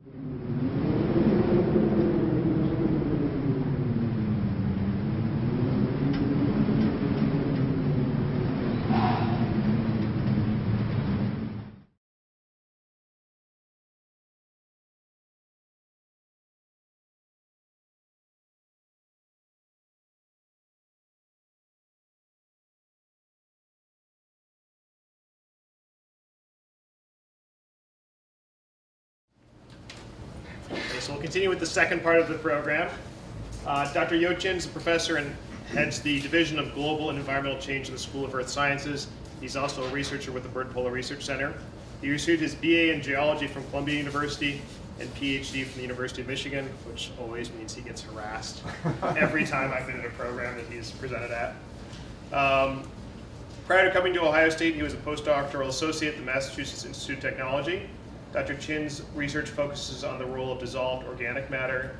So we'll continue with the second part of the program. Dr. Yochin is a professor and heads the Division of Global and Environmental Change in the School of Earth Sciences. He's also a researcher with the Bipolar Research Center. He received his BA in Geology from Columbia University and PhD from the University of Michigan, which always means he gets harassed every time I've been in a program that he's presented at. Prior to coming to Ohio State, he was a postdoctoral associate at the Massachusetts Institute of Technology. Dr. Chin's research focuses on the role of dissolved organic matter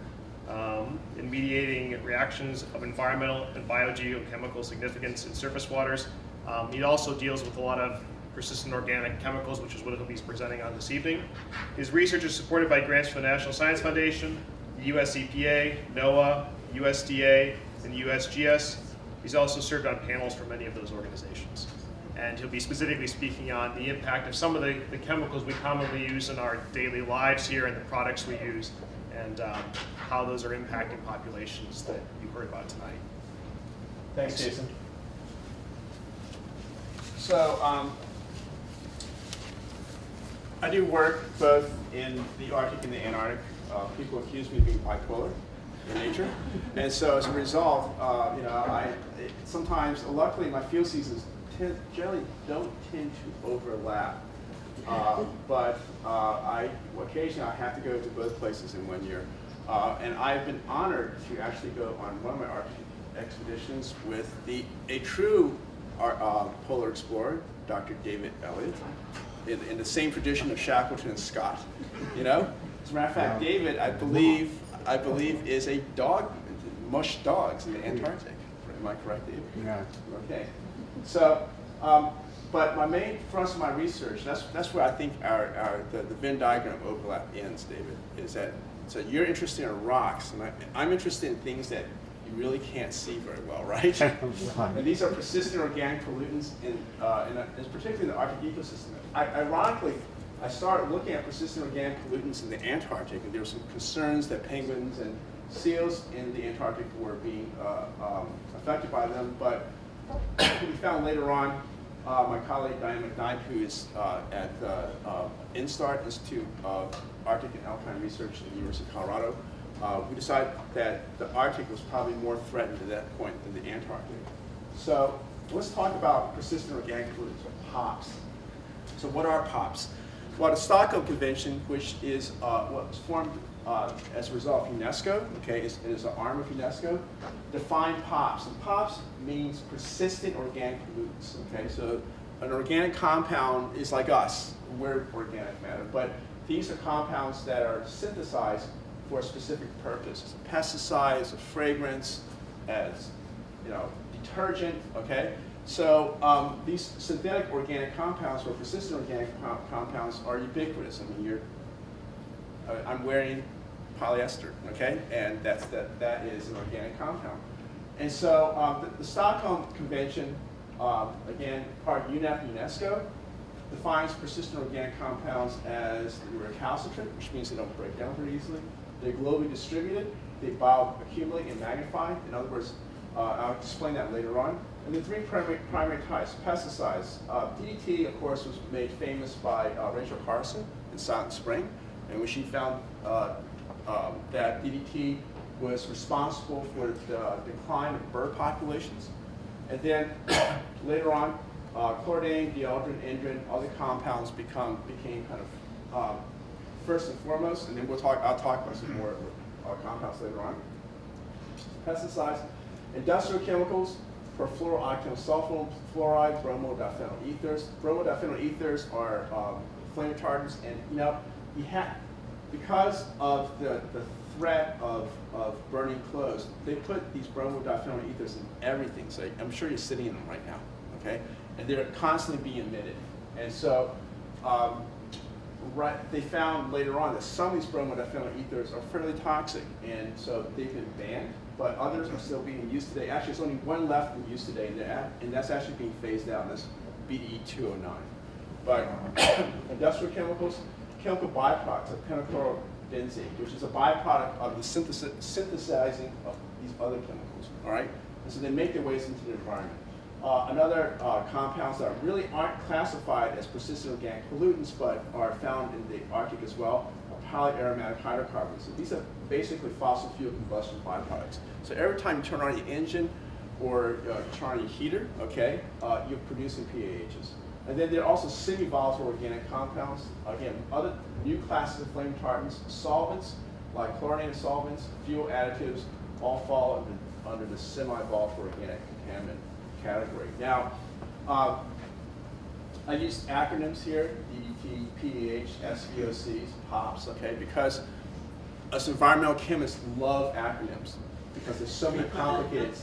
in mediating reactions of environmental and biogeochemical significance in surface waters. He also deals with a lot of persistent organic chemicals, which is what he'll be presenting on this evening. His research is supported by grants from the National Science Foundation, the US EPA, NOAA, USDA, and USGS. He's also served on panels for many of those organizations. And he'll be specifically speaking on the impact of some of the chemicals we commonly use in our daily lives here and the products we use, and how those are impacting populations that you heard about tonight. Thanks, Jason. So I do work both in the Arctic and the Antarctic. People accuse me of being bipolar in nature, and so as a result, sometimes, luckily, my field seasons generally don't tend to overlap, but occasionally I have to go to both places in 1 year, and I've been honored to actually go on one of my Arctic expeditions with a true polar explorer, Dr. David Elliott, in the same tradition of Shackleton and Scott. You know, as a matter of fact, David, I believe, is a dog, mush dogs in the Antarctic. Am I correct, David? Yeah. Okay. So, but my main thrust of my research, that's where I think the Venn diagram overlap ends, David, is that so you're interested in rocks, and I'm interested in things that you really can't see very well, right? And these are persistent organic pollutants, particularly in the Arctic ecosystem. Ironically, I started looking at persistent organic pollutants in the Antarctic, and there were some concerns that penguins and seals in the Antarctic were being affected by them, but we found later on, my colleague Diane McKnight, who is at the INSTART Institute of Arctic and Alpine Research at the University of Colorado, we decided that the Arctic was probably more threatened at that point than the Antarctic. So let's talk about persistent organic pollutants, or POPs. So what are POPs? Well, the Stockholm Convention, which is what was formed as a result of UNESCO, okay, it is an arm of UNESCO, defined POPs. And POPs means persistent organic pollutants, okay? So an organic compound is like us, we're organic matter, but these are compounds that are synthesized for a specific purpose. As a pesticide, as a fragrance, as detergent, okay? So these synthetic organic compounds, or persistent organic compounds, are ubiquitous. I mean, I'm wearing polyester, okay, and that is an organic compound. And so the Stockholm Convention, again, part of UNEP, UNESCO, defines persistent organic compounds as recalcitrant, which means they don't break down very easily. They're globally distributed. They bioaccumulate and magnify. In other words, I'll explain that later on. And the three primary types: pesticides. DDT, of course, was made famous by Rachel Carson in Silent Spring, in which she found that DDT was responsible for the decline of bird populations. And then later on, chlordane, dieldrin, endrin, other compounds became kind of first and foremost, and then I'll talk about some more compounds later on. Pesticides, industrial chemicals, perfluorooctanosulfonyl fluoride, bromodiphenyl ethers. Bromodiphenyl ethers are flame retardants, and because of the threat of burning clothes, they put these bromodiphenyl ethers in everything. So I'm sure you're sitting in them right now, okay? And they're constantly being emitted. And so they found later on that some of these bromodiethyl ethers are fairly toxic, and so they've been banned, but others are still being used today. Actually, there's only one left in use today, and that's actually being phased out, and that's BE209. But industrial chemicals, chemical byproducts of pentachlorobenzene, which is a byproduct of the synthesizing of these other chemicals, all right? And so they make their ways into the environment. Another compounds that really aren't classified as persistent organic pollutants, but are found in the Arctic as well, are polyaromatic hydrocarbons. So these are basically fossil fuel combustion byproducts. So every time you turn on your engine or turn on your heater, okay, you're producing PAHs. And then there are also semi-volatile organic compounds. Again, other new classes of flame retardants, solvents, like chlorinated solvents, fuel additives, all fall under the semi-volatile organic contaminant category. Now, I use acronyms here, DDT, PAH, SVOCs, POPs, okay, because us environmental chemists love acronyms because there's so many complicated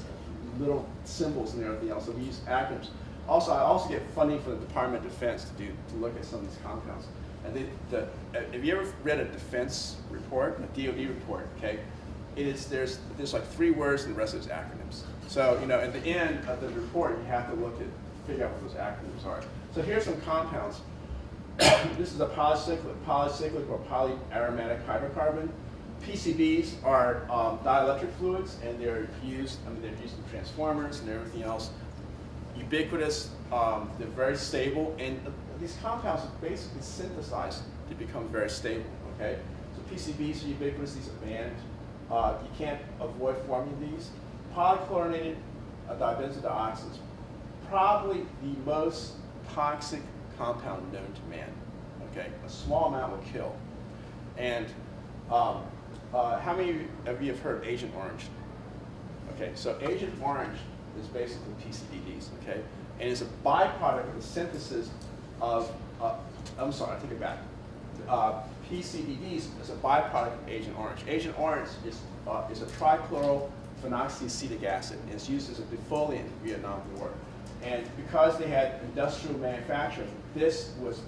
little symbols and everything else, so we use acronyms. Also, I also get funding from the Department of Defense to look at some of these compounds. And have you ever read a defense report, a DoD report, okay? There's like 3 words and the rest of it's acronyms. So, at the end of the report, you have to figure out what those acronyms are. So here's some compounds. This is a polycyclic or polyaromatic hydrocarbon. PCBs are dielectric fluids, and they're used in transformers and everything else. Ubiquitous, they're very stable, and these compounds are basically synthesized to become very stable, okay? So PCBs are ubiquitous, these are banned. You can't avoid forming these. Polychlorinated dibenzodioxins, probably the most toxic compound known to man, okay? A small amount will kill. And how many of you have heard of Agent Orange? Okay, so Agent Orange is basically PCBs, okay? And it's a byproduct of the synthesis of, I'm sorry, I take it back. PCBs is a byproduct of Agent Orange. Agent Orange is a trichlorophenoxyacetic acid, and it's used as a defoliant in the Vietnam War. And because they had industrial manufacturing, this was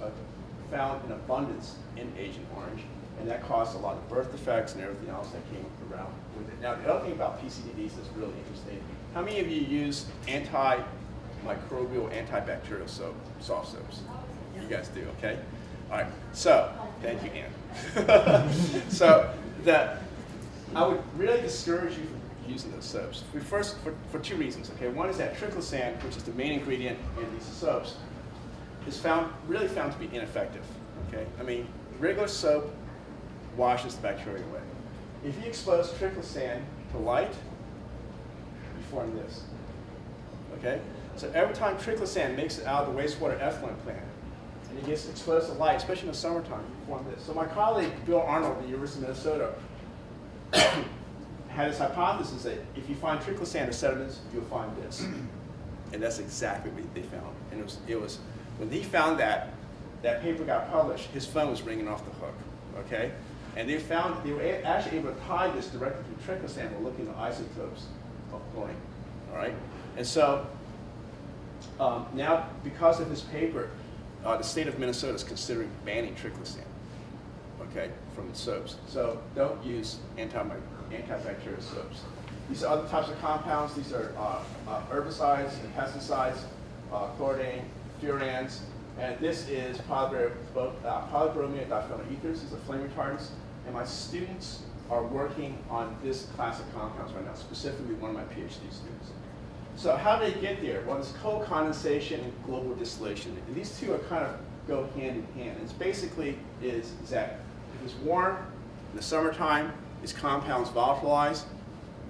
found in abundance in Agent Orange, and that caused a lot of birth defects and everything else that came around with it. Now, the other thing about PCBs that's really interesting, how many of you use antimicrobial, antibacterial soft soaps? You guys do, okay? All right, so, thank you, Ann. So, I would really discourage you from using those soaps. First, for 2 reasons, okay? One is that triclosan, which is the main ingredient in these soaps, is really found to be ineffective, okay? I mean, regular soap washes the bacteria away. If you expose triclosan to light, you form this, okay? So every time triclosan makes it out of the wastewater effluent plant, and it gets exposed to light, especially in the summertime, you form this. So my colleague, Bill Arnold at the University of Minnesota, had this hypothesis that if you find triclosan or sediments, you'll find this. And that's exactly what they found. And it was when he found that paper got published, his phone was ringing off the hook, okay? And they were actually able to tie this directly to triclosan while looking at isotopes of chlorine, all right? And so now, because of this paper, the state of Minnesota is considering banning triclosan, okay, from the soaps. So don't use antibacterial soaps. These are other types of compounds. These are herbicides and pesticides, chlordane, furans, and this is polybromate diphenyl ethers. These are flame retardants, and my students are working on this class of compounds right now, specifically one of my PhD students. So how do they get there? Well, it's cold condensation and global distillation. And these two are kind of go hand in hand. It's basically is that if it's warm in the summertime, these compounds volatilize,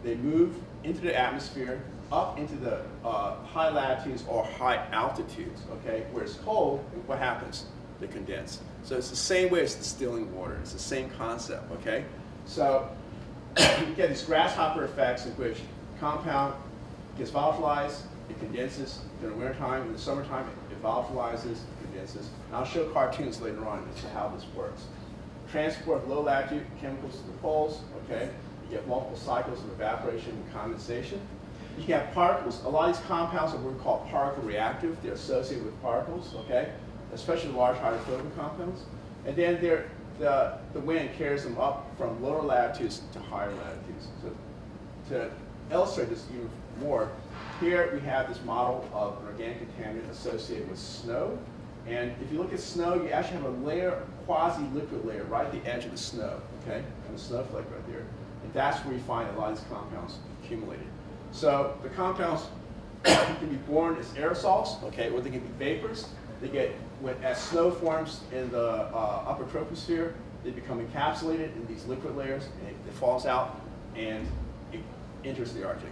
they move into the atmosphere, up into the high latitudes or high altitudes, okay? Where it's cold, what happens? They condense. So it's the same way as distilling water. It's the same concept, okay? So you get these grasshopper effects in which compound gets volatilized, it condenses during the wintertime. In the summertime, it volatilizes, it condenses. And I'll show cartoons later on as to how this works. Transport low latitude chemicals to the poles, okay? You get multiple cycles of evaporation and condensation. You can have particles. A lot of these compounds are what we call particle reactive. They're associated with particles, okay? Especially large hydrocarbon compounds. And then the wind carries them up from lower latitudes to higher latitudes. So to illustrate this even more, here we have this model of an organic contaminant associated with snow. And if you look at snow, you actually have a layer, a quasi-liquid layer, right at the edge of the snow, okay? And the snowflake right there. And that's where you find a lot of these compounds accumulated. So the compounds can be born as aerosols, okay, or they can be vapors. They get, as snow forms in the upper troposphere, they become encapsulated in these liquid layers, and it falls out, and it enters the Arctic.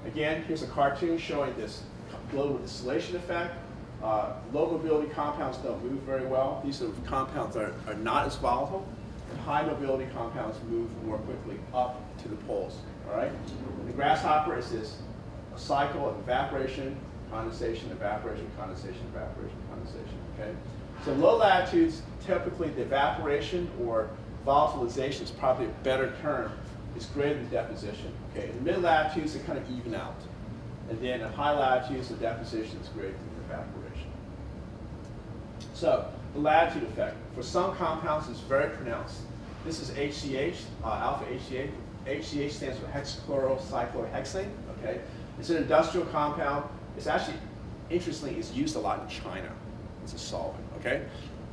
Again, here's a cartoon showing this global distillation effect. Low mobility compounds don't move very well. These are compounds that are not as volatile. And high mobility compounds move more quickly up to the poles. All right? The grasshopper is this a cycle of evaporation, condensation, evaporation, condensation, evaporation, condensation. Okay? So low latitudes, typically the evaporation or volatilization is probably a better term, is greater than deposition. Okay? In the mid latitudes, they kind of even out. And then at high latitudes, the deposition is greater than the evaporation. So the latitude effect. For some compounds, it's very pronounced. This is HCH, alpha HCH. HCH stands for hexachlorocyclohexane. Okay? It's an industrial compound. It's actually, interestingly, it's used a lot in China. It's a solvent. Okay?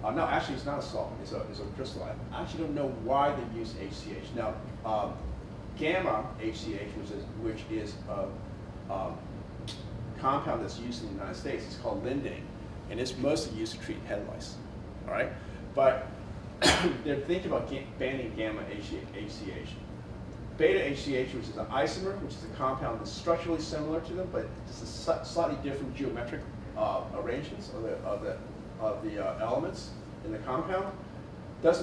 No, actually, it's not a solvent. It's a crystal. I actually don't know why they use HCH. Now, gamma HCH, which is a compound that's used in the United States, it's called lindane, and it's mostly used to treat head lice. All right, but they're thinking about banning gamma HCH. Beta HCH, which is an isomer, which is a compound that's structurally similar to them, but just a slightly different geometric arrangements of the elements in the compound, has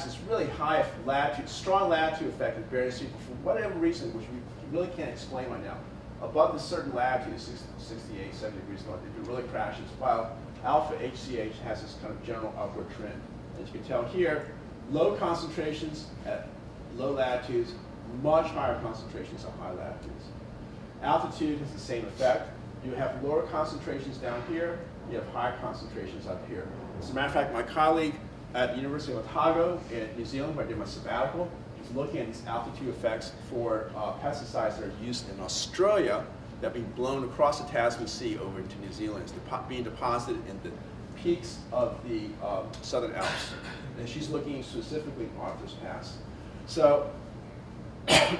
this really high latitude, strong latitude effect in various people for whatever reason, which we really can't explain right now. Above a certain latitude, 68, 70 degrees north, it really crashes, while alpha HCH has this kind of general upward trend. As you can tell here, low concentrations at low latitudes, much higher concentrations at high latitudes. Altitude has the same effect. You have lower concentrations down here, you have higher concentrations up here. As a matter of fact, my colleague at the University of Otago in New Zealand, where I did my sabbatical, is looking at these altitude effects for pesticides that are used in Australia that are being blown across the Tasman Sea over into New Zealand. It's being deposited in the peaks of the Southern Alps. And she's looking specifically at Arthur's Pass. So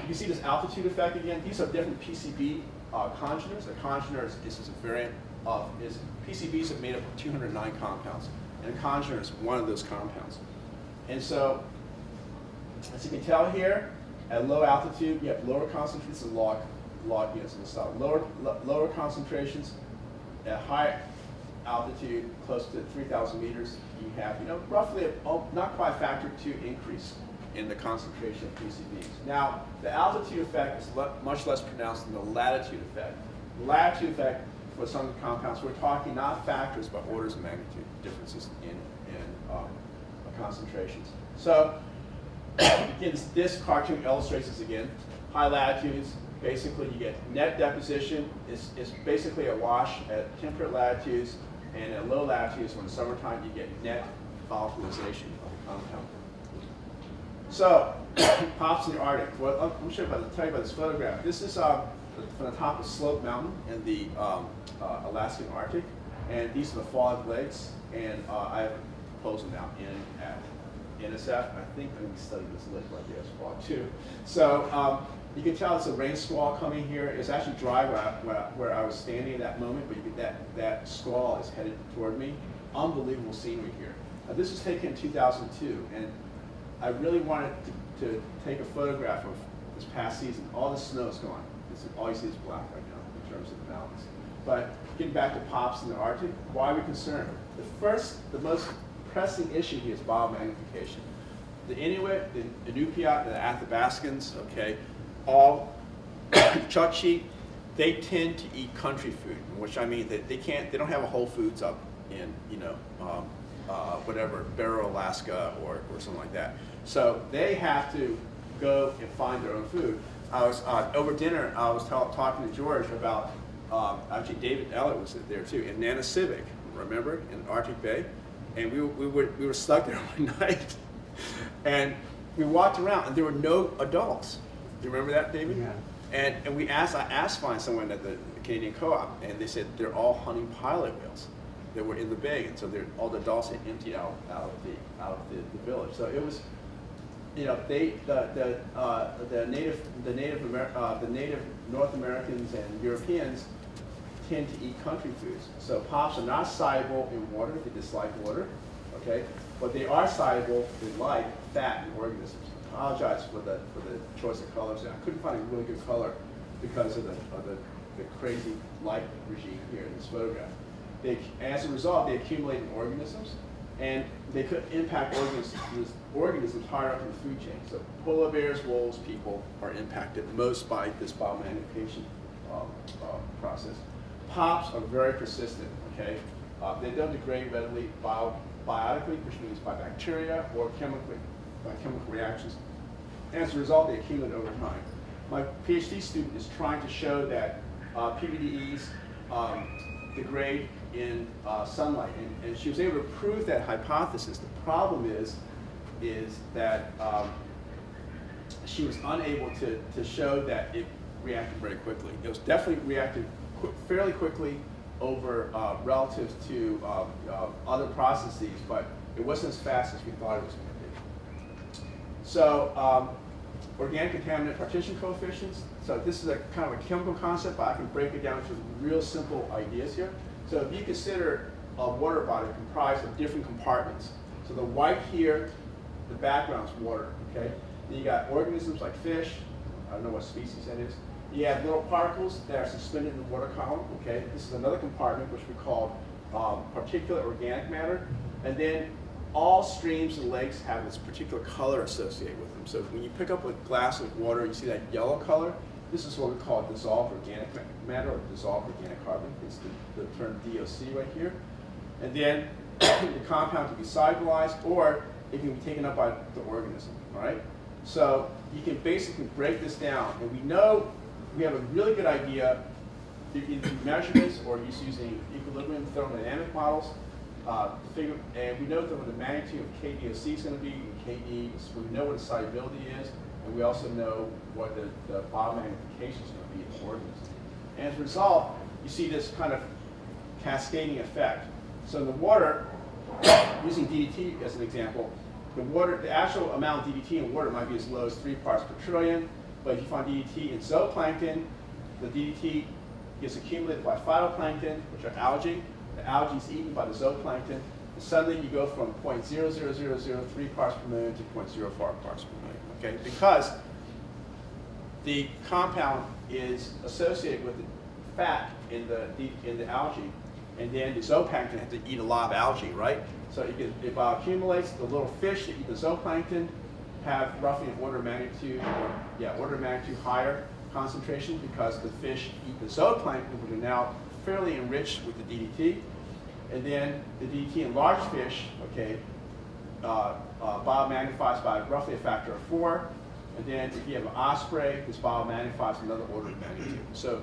you see this altitude effect again. These are different PCB congeners. A congener is a variant of, PCBs are made up of 209 compounds. And a congener is one of those compounds. And so, as you can tell here, at low altitude, you have lower concentrations of log units in the cell. Lower concentrations at high altitude, close to 3,000 meters, you have, roughly not quite a factor 2 increase in the concentration of PCBs. Now, the altitude effect is much less pronounced than the latitude effect. The latitude effect for some compounds, we're talking not factors, but orders of magnitude differences in concentrations. So, again, this cartoon illustrates this again. High latitudes, basically you get net deposition is basically a wash at temperate latitudes, and at low latitudes, when it's summertime, you get net volatilization of the compound. So, pops in the Arctic. Well, I'm sure about to tell you about this photograph. This is from the top of Slope Mountain in the Alaskan Arctic, and these are the fallen lakes. And I have a proposal now in at NSF. I think I'm going to study this lake right there as well too. So you can tell it's a rain squall coming here. It's actually dry where I was standing at that moment, but you get that squall is headed toward me. Unbelievable scenery here. This was taken in 2002, and I really wanted to take a photograph of this past season. All the snow is gone. All you see is black right now in terms of the mountains. But getting back to pops in the Arctic, why are we concerned? The most pressing issue here is biomagnification. The Inuit, the Inupiat, the Athabascans, okay, all Chukchi, they tend to eat country food, which I mean that they don't have a Whole Foods up in whatever, Barrow, Alaska, or something like that. So they have to go and find their own food. I was over dinner. I was talking to George about actually David Elliott was there too in Nanisivik. Remember in Arctic Bay, And we were stuck there one night, and we walked around, and there were no adults. Do you remember that, David? Yeah. And I asked find someone at the Canadian Co-op, and they said they're all hunting pilot whales that were in the bay, and so all the adults had emptied out of the village. So it was, you know, the native North Americans and Europeans tend to eat country foods. So pops are not soluble in water; they dislike water. Okay, but they are soluble in light, fat, and organisms. I apologize for the choice of colors. I couldn't find a really good color because of the crazy light regime here in this photograph. As a result, they accumulate in organisms, and they could impact organisms higher up in the food chain. So polar bears, wolves, people are impacted most by this biomagnification process. Pops are very persistent. Okay, they don't degrade readily biotically, which means by bacteria or chemically, by chemical reactions. As a result, they accumulate over time. My PhD student is trying to show that PBDEs degrade in sunlight, and she was able to prove that hypothesis. The problem is that she was unable to show that it reacted very quickly. It was definitely reacted fairly quickly over relative to other processes, but it wasn't as fast as we thought it was going to be. So organic contaminant partition coefficients. So this is a kind of a chemical concept, but I can break it down to real simple ideas here. So if you consider a water body comprised of different compartments. So the white here, the background's water, okay? Then you got organisms like fish, I don't know what species that is. You have little particles that are suspended in the water column, okay? This is another compartment which we call particulate organic matter. And then all streams and lakes have this particular color associated with them. So when you pick up a glass of water, you see that yellow color. This is what we call dissolved organic matter or dissolved organic carbon. It's the term DOC right here. And then the compound can be solubilized or it can be taken up by the organism, all right? So you can basically break this down, and we know we have a really good idea through measurements or just using equilibrium thermodynamic models. And we know that what the magnitude of KDOC is going to be, and KD, so we know what the solubility is, and we also know what the biomagnification is going to be in the organism. And as a result, you see this kind of cascading effect. So in the water, using DDT as an example, the actual amount of DDT in water might be as low as 3 parts per trillion, but if you find DDT in zooplankton, the DDT gets accumulated by phytoplankton, which are algae. The algae is eaten by the zooplankton, and suddenly you go from 0.00003 parts per million to 0.04 parts per million, okay? Because the compound is associated with the fat in the algae, and then the zooplankton has to eat a lot of algae, right? So it bioaccumulates. The little fish that eat the zooplankton have roughly an order of magnitude higher concentration because the fish eat the zooplankton, which are now fairly enriched with the DDT. And then the DDT in large fish, okay, biomagnifies by roughly a factor of 4. And then if you have an osprey, this biomagnifies another order of magnitude. So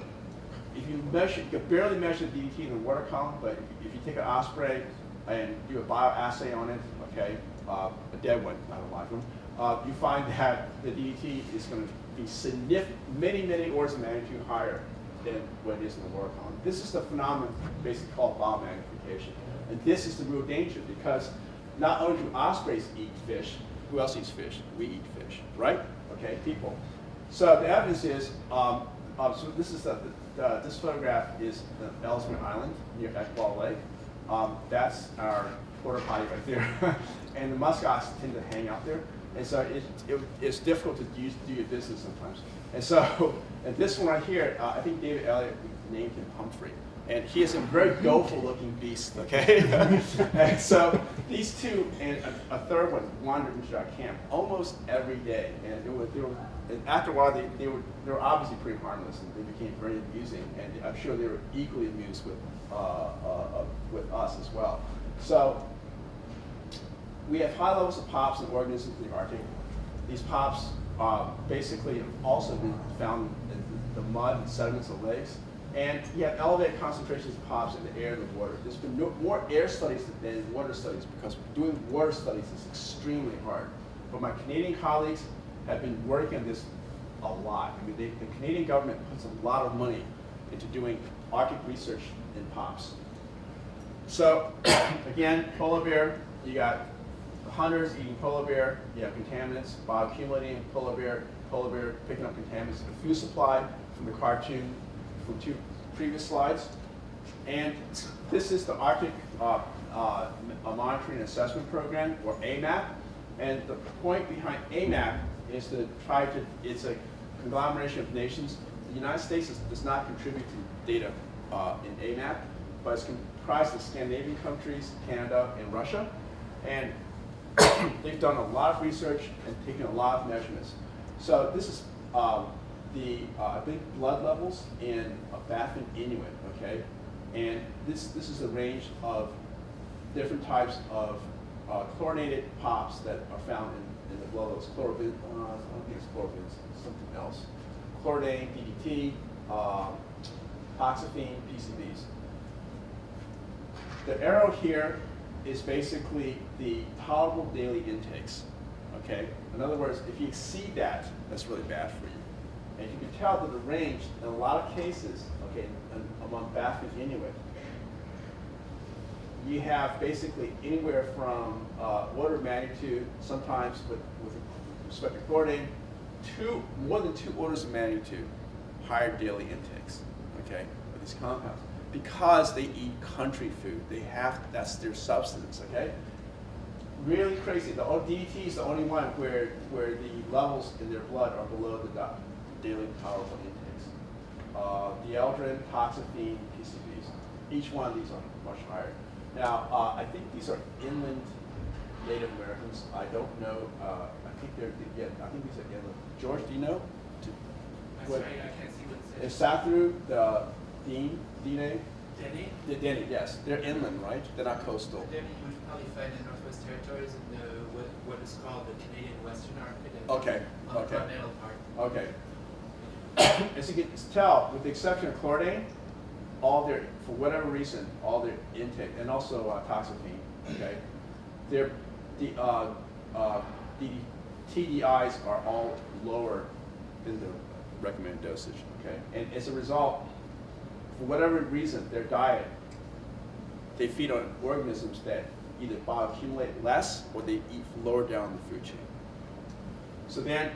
if you measure, you can barely measure the DDT in the water column, but if you take an osprey and do a bioassay on it, okay, a dead one, I don't like them, you find that the DDT is going to be significant, many orders of magnitude higher than what it is in the water column. This is the phenomenon basically called biomagnification. And this is the real danger because not only do ospreys eat fish, who else eats fish? We eat fish, right? Okay, people. So the evidence is, so this is this photograph is Ellesmere Island near Ekbal Lake. That's our porta potty right there. And the muskox tend to hang out there. And so it's difficult to do your business sometimes. And so, and this one right here, I think David Elliott named him Humphrey. And he is a very doleful looking beast, okay? And so these two and a third one wandered into our camp almost every day. And after a while, they were obviously pretty harmless and they became very amusing. And I'm sure they were equally amused with us as well. So we have high levels of pops in organisms in the Arctic. These pops basically have also been found in the mud and sediments of lakes. And you have elevated concentrations of POPs in the air and the water. There's been more air studies than water studies because doing water studies is extremely hard. But my Canadian colleagues have been working on this a lot. I mean, the Canadian government puts a lot of money into doing Arctic research in POPs. So again, polar bear, you got the hunters eating polar bear, you have contaminants, bioaccumulating polar bear picking up contaminants in the food supply from the cartoon from 2 previous slides. And this is the Arctic Monitoring and Assessment Program, or AMAP. And the point behind AMAP is to try to, it's a conglomeration of nations. The United States does not contribute to data in AMAP, but it's comprised of Scandinavian countries, Canada, and Russia. And they've done a lot of research and taken a lot of measurements. So this is I think blood levels in a Baffin Inuit, okay? And this is a range of different types of chlorinated POPs that are found in the blood levels. I don't think it's chlorophyll, it's something else. Chlordane, DDT, toxaphene, PCBs. The arrow here is basically the tolerable daily intakes, okay? In other words, if you exceed that, that's really bad for you. And you can tell that the range, in a lot of cases, okay, among Baffin Inuit, you have basically anywhere from order of magnitude, sometimes with respect to chlordane, more than 2 orders of magnitude higher daily intakes, okay, of these compounds. Because they eat country food, that's their substance, okay? Really crazy. The DDT is the only one where the levels in their blood are below the daily tolerable intakes. Dieldrin, toxaphene, PCBs. Each one of these are much higher. Now, I think these are inland Native Americans. I don't know. I think these are inland. George, do you know? I'm sorry, I can't see what it Is says. Sathru, the Dene? Denny? The Denny, yes. They're inland, right? They're not coastal. Denny you would probably find in Northwest Territories in the what is called the Canadian Western Arctic. Okay, On the okay. continental part. Okay. As you can tell, with the exception of chlordane, for whatever reason, all their intake, and also toxaphene, okay, the TDIs are all lower than the recommended dosage, okay? And as a result, for whatever reason, their diet, they feed on organisms that either bioaccumulate less or they eat lower down the food chain. So then,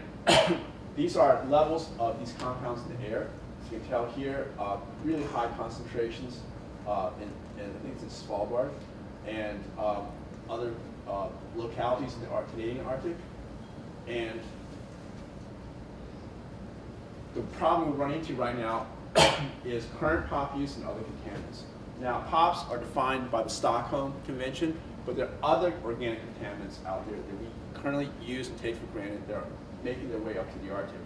these are levels of these compounds in the air. So you can tell here, really high concentrations in I think it's in Svalbard and other localities in the Canadian Arctic. And the problem we run into right now is current POP use and other contaminants. Now, POPs are defined by the Stockholm Convention, but there are other organic contaminants out there that we currently use and take for granted that are making their way up to the Arctic.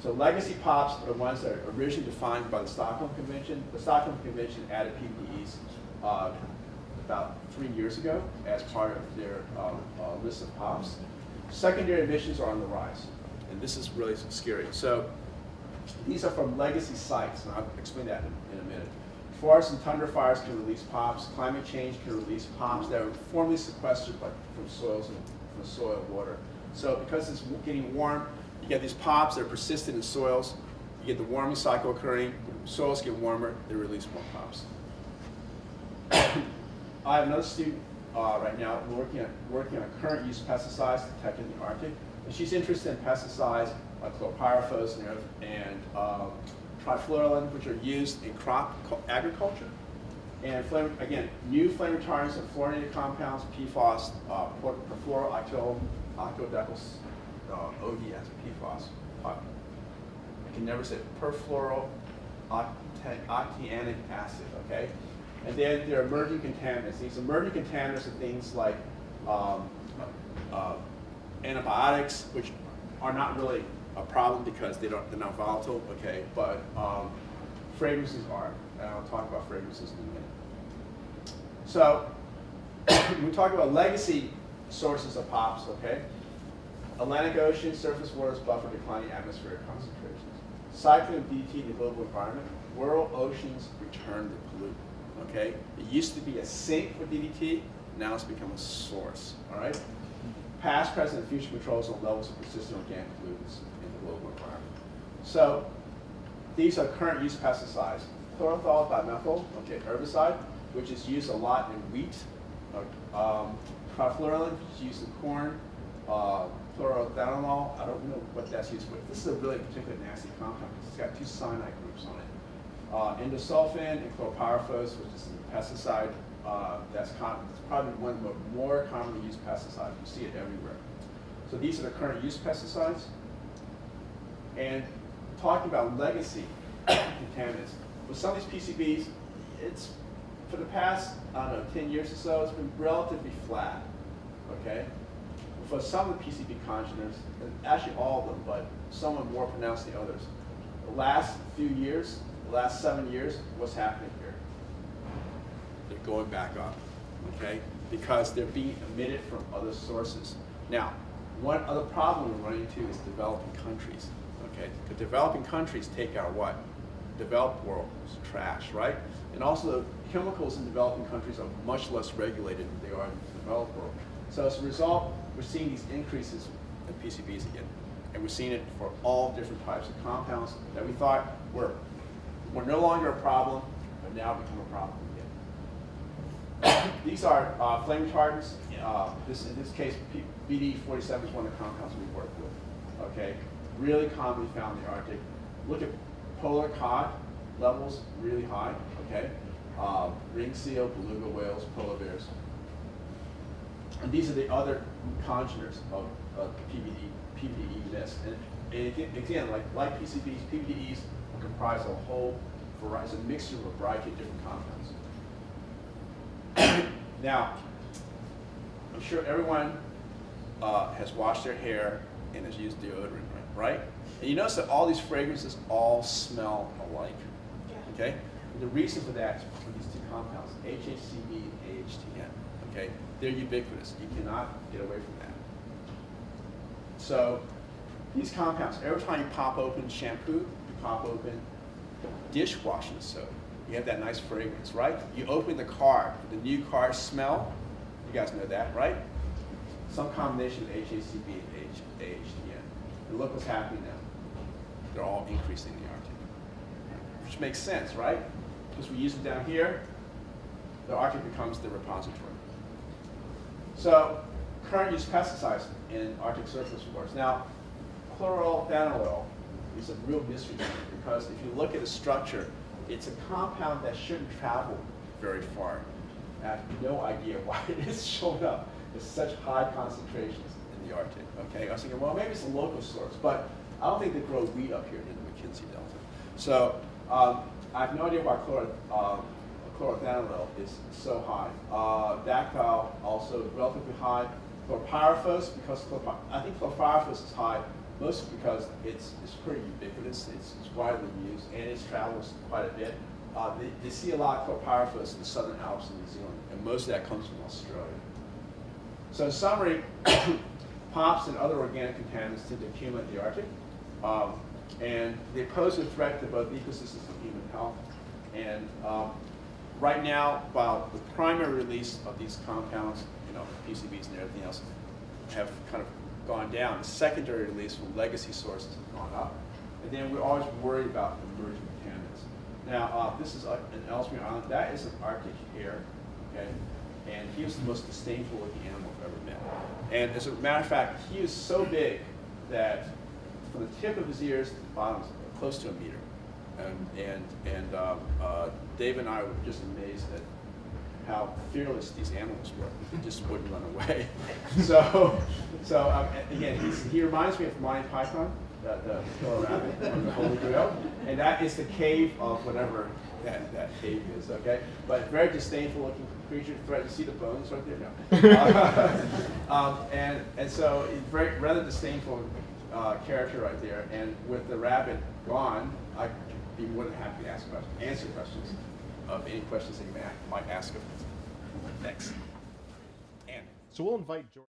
So legacy POPs are the ones that are originally defined by the Stockholm Convention. The Stockholm Convention added PPEs about 3 years ago as part of their list of POPs. Secondary emissions are on the rise, and this is really scary. So these are from legacy sites, and I'll explain that in a minute. Forest and tundra fires can release POPs. Climate change can release POPs that are formerly sequestered from soils and from soil water. So because it's getting warm, you get these POPs that are persistent in soils. You get the warming cycle occurring. Soils get warmer, they release more POPs. I have another student right now working on current use pesticides detected in the Arctic. And she's interested in pesticides like chlorpyrifos and trifluralin, which are used in crop agriculture. And again, new flame retardants and fluorinated compounds, PFOS, perfluorooctodecals, OD as PFOS. I can never say perfluorooctanoic acid, okay? And then there are emerging contaminants. These emerging contaminants are things like antibiotics, which are not really a problem because they're not volatile, okay? But fragrances are, and I'll talk about fragrances in a minute. So when we talk about legacy sources of POPs, okay? Atlantic Ocean, surface waters buffer declining atmospheric concentrations. Cycling of DDT in the global environment. world oceans return the pollutant, okay? It used to be a sink for DDT, now it's become a source, all right? Past, present, and future controls on levels of persistent organic pollutants in the global environment. So these are current use pesticides. Chlorothalonil dimethyl, okay, herbicide, which is used a lot in wheat. Trifluralin, which is used in corn. Chlorothalonil, I don't know what that's used for. This is a really particularly nasty compound because it's got 2 cyanide groups on it. Endosulfan and chlorpyrifos, which is a pesticide that's probably one of the more commonly used pesticides. You see it everywhere. So these are the current use pesticides. And talking about legacy contaminants, with some of these PCBs, it's for the past, I don't know, 10 years or so, it's been relatively flat, okay? For some of the PCB congeners, and actually all of them, but some are more pronounced than others. The last few years, the last 7 years, what's happening here? They're going back up, okay? Because they're being emitted from other sources. Now, one other problem we're running into is developing countries, okay? The developing countries take our what? Developed world's trash, right? And also, chemicals in developing countries are much less regulated than they are in the developed world. So as a result, we're seeing these increases in PCBs again. And we're seeing it for all different types of compounds that we thought were no longer a problem, but now become a problem again. These are flame retardants. In this case, BD47 is one of the compounds we work with. Okay, really commonly found in the Arctic. Look at polar cod levels, really high. Okay, ring seal, beluga whales, polar bears. And these are the other congeners of PBDE mist. And again, like PCBs, PBDEs comprise a whole variety, it's a mixture of a variety of different compounds. Now, I'm sure everyone has washed their hair and has used deodorant, right? And you notice that all these fragrances all smell alike, okay? And the reason for that is for these 2 compounds, HHCB and AHTN, okay? They're ubiquitous. You cannot get away from that. So these compounds, every time you pop open shampoo, you pop open dishwashing soap, you have that nice fragrance, right? You open the car, the new car smell, you guys know that, right? Some combination of HACB and AHTN. And look what's happening now. They're all increasing in the Arctic. Which makes sense, right? Because we use it down here, the Arctic becomes the repository. So, current use pesticides in Arctic surface waters. Now, chlorothalonil is a real mystery because if you look at the structure, it's a compound that shouldn't travel very far. I have no idea why it is showing up at such high concentrations in the Arctic. Okay, I was thinking, well, maybe it's a local source, but I don't think they grow wheat up here in the McKinsey Delta. So I have no idea why chlorothalonil is so high. Dactyl also relatively high. Chlorpyrifos, because I think chlorpyrifos is high, mostly because it's pretty ubiquitous. It's widely used and it travels quite a bit. They see a lot of chlorpyrifos in the southern Alps in New Zealand, and most of that comes from Australia. So in summary, POPs and other organic contaminants tend to accumulate in the Arctic, and they pose a threat to both ecosystems and human health. And right now, while the primary release of these compounds, PCBs and everything else, have kind of gone down, the secondary release from legacy sources has gone up. And then we're always worried about emerging contaminants. Now, this is an Ellesmere Island. That is an Arctic hare, okay? And he was the most disdainful looking animal I've ever met. And as a matter of fact, he is so big that from the tip of his ears to the bottom is close to a meter. And Dave and I were just amazed at how fearless these animals were. They just wouldn't run away. So again, he reminds me of Monty Python, the killer rabbit, on the Holy Grail, and that is the cave of whatever that cave is. Okay, but very disdainful looking creature. Threat. You see the bones right there? No. And so very rather disdainful character right there. And with the rabbit gone, I'd be more than happy to answer questions of any questions that you might ask of me. Thanks. And So we'll invite George.